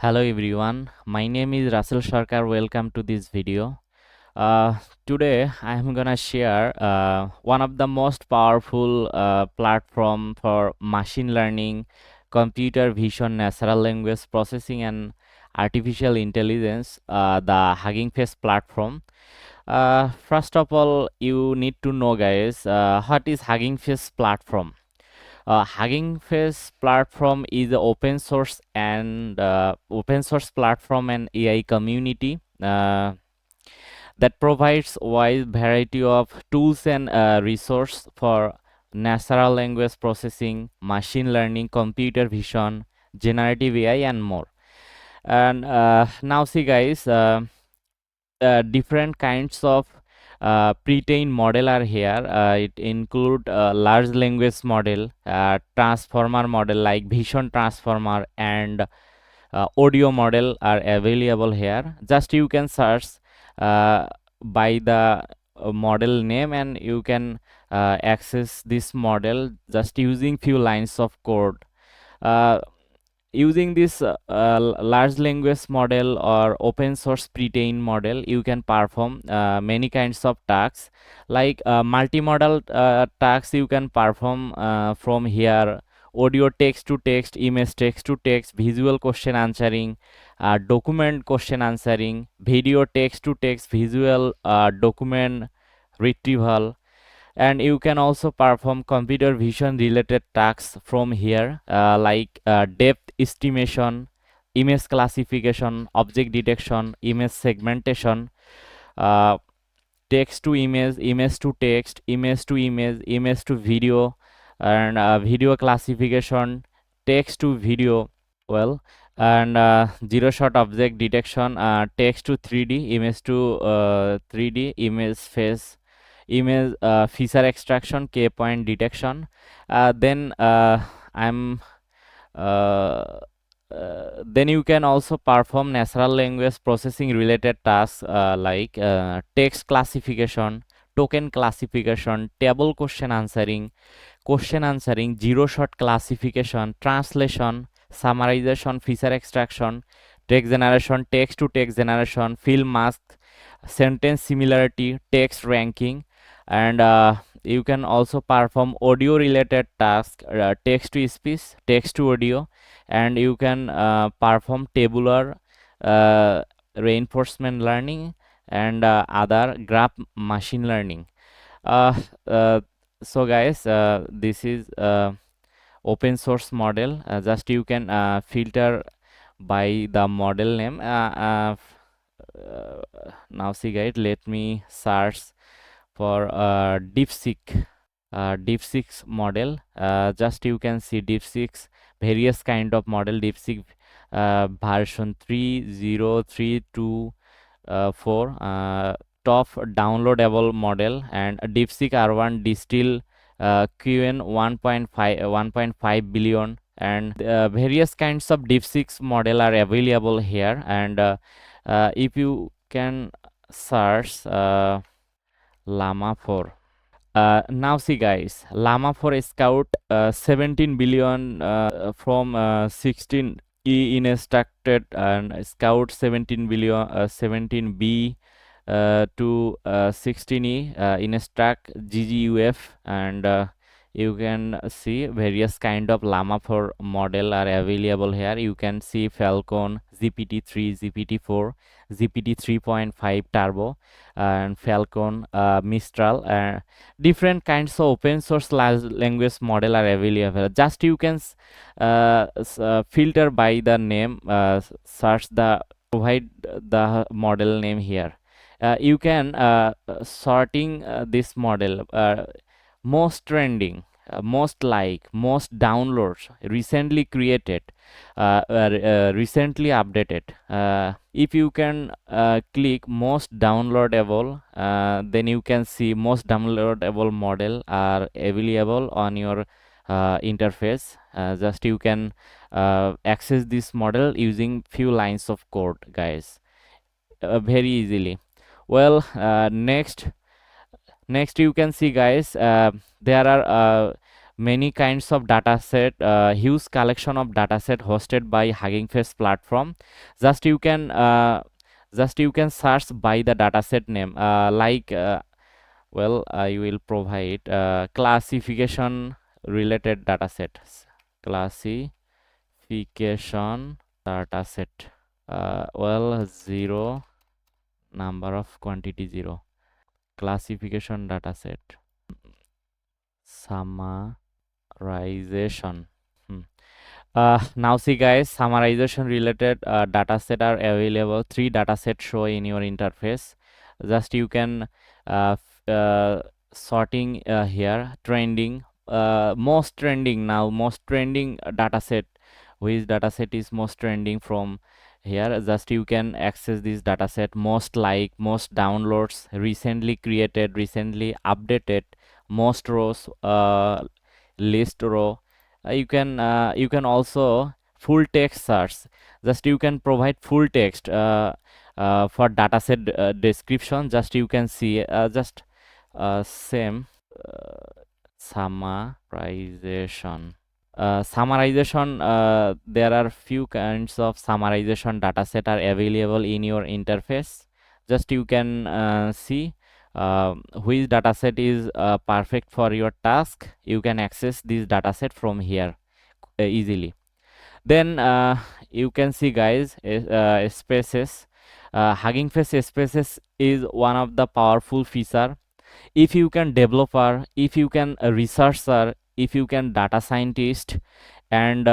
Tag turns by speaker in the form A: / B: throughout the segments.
A: Hello everyone, my name is Russell Sarkar. Welcome to this video. Today I am gonna share one of the most powerful platform for machine learning, computer vision, natural language processing, and artificial intelligence, the Hugging Face platform. First of all, you need to know, guys, what is Hugging Face platform. Hugging Face platform is an open source platform and AI community that provides wide variety of tools and resource for natural language processing, machine learning, computer vision, generative AI, and more. And now see, guys, different kinds of pre-trained model are here. It include large language model, transformer model like vision transformer, and audio model are available here. Just you can search uh, by the model name, and you can access this model just using few lines of code. uh, Using this large language model or open source pre-trained model, you can perform many kinds of tasks like multimodal tasks. You can perform from here: audio text to text, image text to text, visual question answering, document question answering, video text to text, visual document retrieval. And you can also perform computer vision related tasks from here, like depth estimation, image classification, object detection, image segmentation, uh, text to image, image to text, image to image, image to video, and video classification, text to video. Well, and zero shot object detection, text to 3D, image to 3D, image face, image feature extraction, k point detection. Then I'm then you can also perform natural language processing related tasks, like text classification, token classification, table question answering, zero shot classification, translation, summarization, feature extraction, text generation, text to text generation, fill mask, sentence similarity, text ranking. And you can also perform audio related tasks, text to speech, text to audio. And you can perform tabular uh, reinforcement learning and other graph machine learning. uh, uh, so guys, this is open source model. Just you can filter by the model name. Now see, guys, let me search for DeepSeek model. Just you can see DeepSeek's various kind of model. DeepSeek version 3.0.3.2.4, top downloadable model, and DeepSeek R1 distill QN 1.5 billion. And various kinds of DeepSeek model are available here. And if you can search Llama 4. Now see, guys, Llama 4 Scout 17 billion from 16 E instructed, and Scout 17 billion 17B to 16E instruct GGUF. And you can see various kind of Llama 4 model are available here. You can see Falcon, GPT-3, GPT-4, GPT 3.5 Turbo, and Falcon, Mistral. Different kinds of open source large language model are available. Just you can filter by the name, search the provide the model name here. You can sorting this model, most trending, most like, most downloads, recently created, recently updated. If you can click most downloadable, then you can see most downloadable model are available on your interface. Just you can access this model using few lines of code, guys, very easily. Well, next you can see, guys, there are many kinds of data set, huge collection of data set hosted by Hugging Face platform. Just you can search by the data set name, well, I will provide classification related data sets. Classification data set. Well, zero, number of quantity zero. Classification data set. Summarization. Hmm. Now see guys, summarization related data set are available. Three data sets show in your interface. Just you can sorting here, trending, most trending now, most trending data set. Which data set is most trending from here? Just you can access this data set, most like, most downloads, recently created, recently updated, most rows, list row. You can also full text search. Just you can provide full text for dataset description. Just you can see just same summarization. There are few kinds of summarization dataset are available in your interface. Just you can see which dataset is perfect for your task. You can access this dataset from here easily. Then you can see guys, spaces. Hugging Face spaces is one of the powerful feature. If you can developer, if you can a researcher, if you can data scientist, and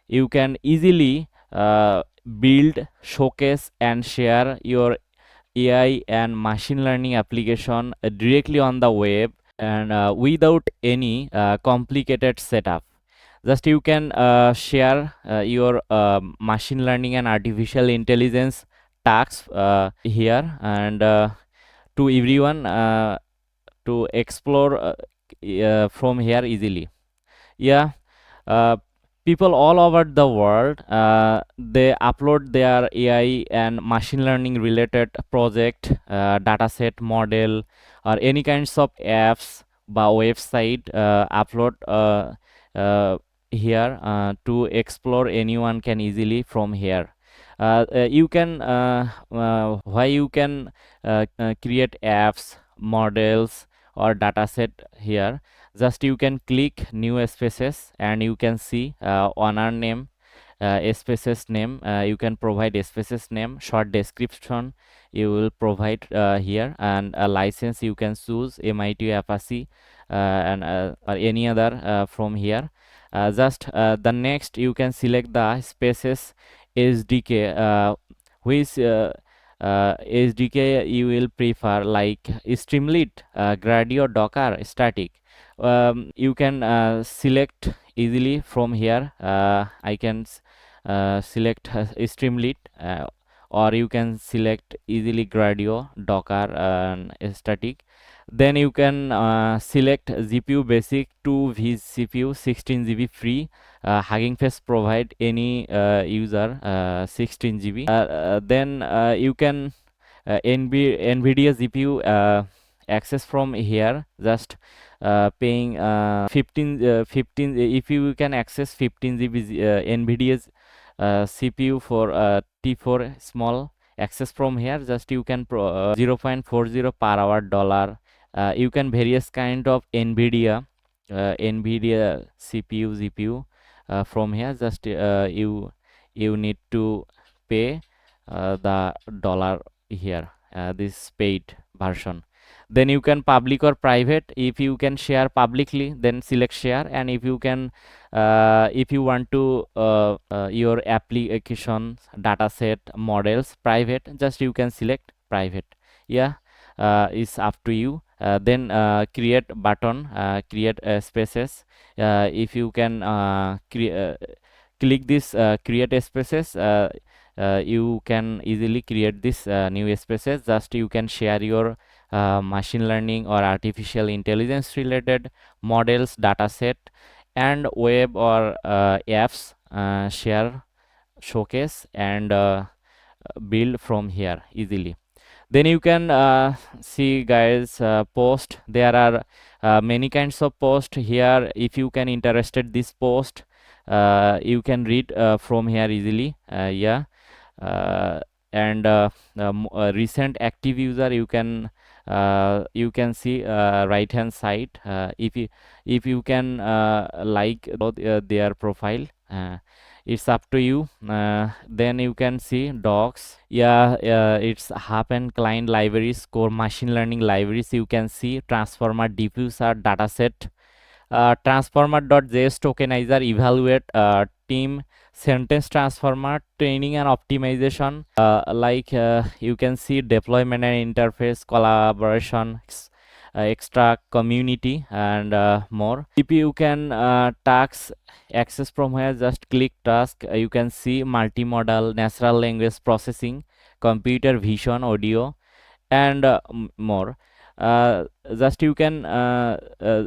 A: you can easily build, showcase and share your AI and machine learning application directly on the web, and without any complicated setup. Just you can share your machine learning and artificial intelligence tasks here, and to everyone to explore from here easily. Yeah, uh, people all over the world, they upload their AI and machine learning related project, dataset model, or any kinds of apps by website, upload here to explore. Anyone can easily from here. You can why you can create apps, models or dataset here. Just you can click new spaces and you can see owner name, spaces name. You can provide spaces name, short description you will provide here, and a license you can choose MIT, Apache, and or any other from here. Just the next you can select the spaces SDK, which SDK you will prefer, like Streamlit, Gradio, Docker, Static. You can select easily from here. I can select Streamlit, or you can select easily Gradio, Docker, and Static. Then you can select GPU basic to vCPU 16 GB free. Hugging Face provide any user 16 GB. Then you can NVIDIA GPU access from here. Just paying 15 if you can access 15 GB NVIDIA's CPU for T4 small access from here. Just you can 0.40 per hour dollar. You can various kind of NVIDIA CPU GPU from here. Just you need to pay the dollar here, this paid version. Then you can public or private. If you can share publicly, then select share, and if you can if you want to your application dataset models private, just you can select private. Yeah, it's up to you. Then create button, create spaces. If you can click this create spaces, you can easily create this new spaces. Just you can share your machine learning or artificial intelligence related models, dataset, and web or apps, share, showcase, and build from here easily. Then you can see guys, post. There are many kinds of post here. If you can interested this post, you can read from here easily. Yeah. uh, and recent active user, you can see right hand side. If you can like their profile, it's up to you. Then you can see docs. Yeah, it's happen client libraries, core machine learning libraries. You can see transformer diffuser dataset, transformer.js tokenizer, evaluate team sentence transformer, training and optimization. You can see deployment and interface, collaboration, extra community, and more. If you can task access from here, just click task. You can see multimodal, natural language processing, computer vision, audio, and more. Just you can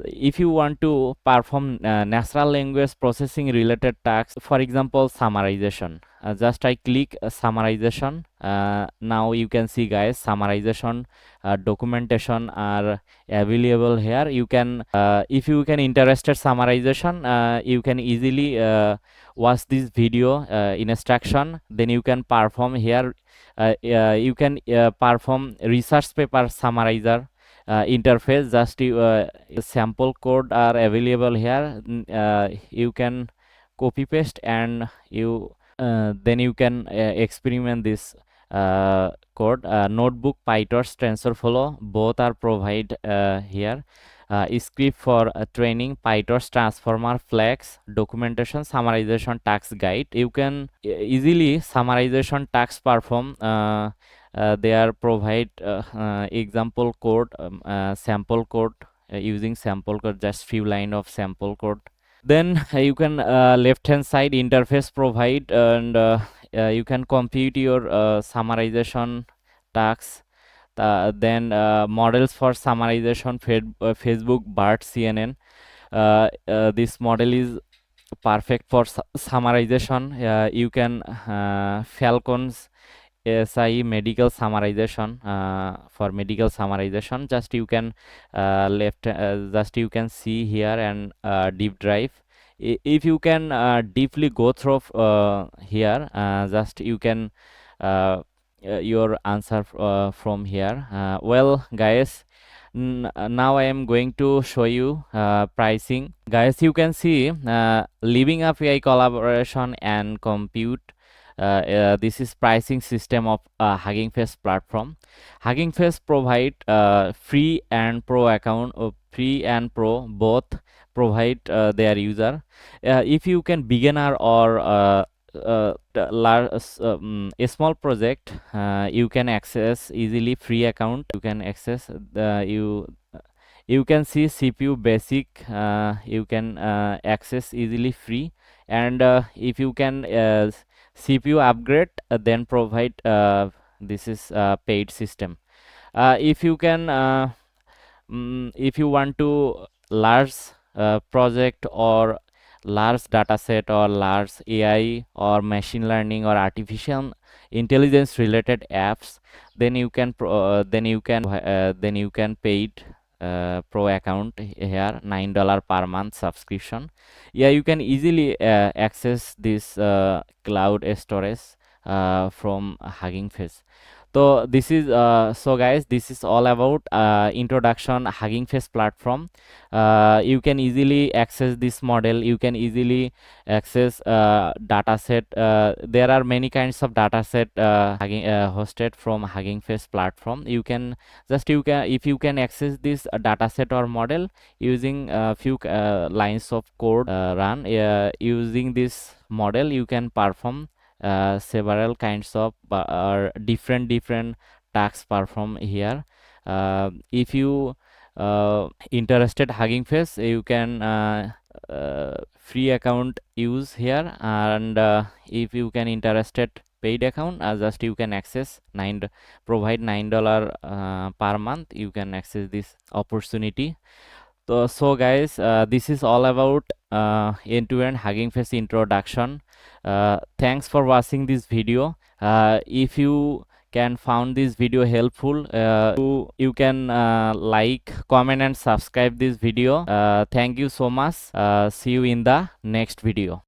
A: if you want to perform natural language processing related tasks, for example summarization, just I click summarization. Now you can see guys, summarization documentation are available here. You can if you can interested summarization, you can easily watch this video instruction. Then you can perform here. You can perform research paper summarizer interface. Just sample code are available here. You can copy paste, and you then you can experiment this code. Notebook, PyTorch, TensorFlow, both are provide here. Script for training, PyTorch, transformer, flex, documentation, summarization, tax guide. You can easily summarization tax perform. They are provide example code, sample code, using sample code, just few line of sample code. Then you can left hand side interface provide, and you can compute your summarization tasks. Then models for summarization, Facebook, BART, CNN. This model is perfect for summarization. You can Falcons SI medical summarization, for medical summarization. Just you can just you can see here, and deep dive. If you can deeply go through here, just you can your answer from here. Well guys, now I am going to show you pricing. Guys, you can see Living API collaboration and compute. This is pricing system of Hugging Face platform. Hugging Face provide free and pro account. Free and pro both provide their user. If you can beginner or a small project, you can access easily free account. You can access the you can see CPU basic, you can access easily free. And if you can CPU upgrade, then provide this is paid system. If you can if you want to large project, or large data set, or large AI or machine learning or artificial intelligence related apps, then you can then you can paid pro account here, $9 per month subscription. Yeah, you can easily access this cloud storage from Hugging Face. So this is so guys, this is all about introduction Hugging Face platform. You can easily access this model. You can easily access data set. There are many kinds of data set hosted from Hugging Face platform. You can if you can access this data set or model using a few lines of code run using this model, you can perform several kinds of or different tasks perform here. If you interested Hugging Face, you can free account use here. And if you can interested paid account, just you can access provide $9 per month. You can access this opportunity. So guys, this is all about end-to-end Hugging Face introduction. Thanks for watching this video. If you can found this video helpful, you can like, comment and subscribe this video. Thank you so much. See you in the next video.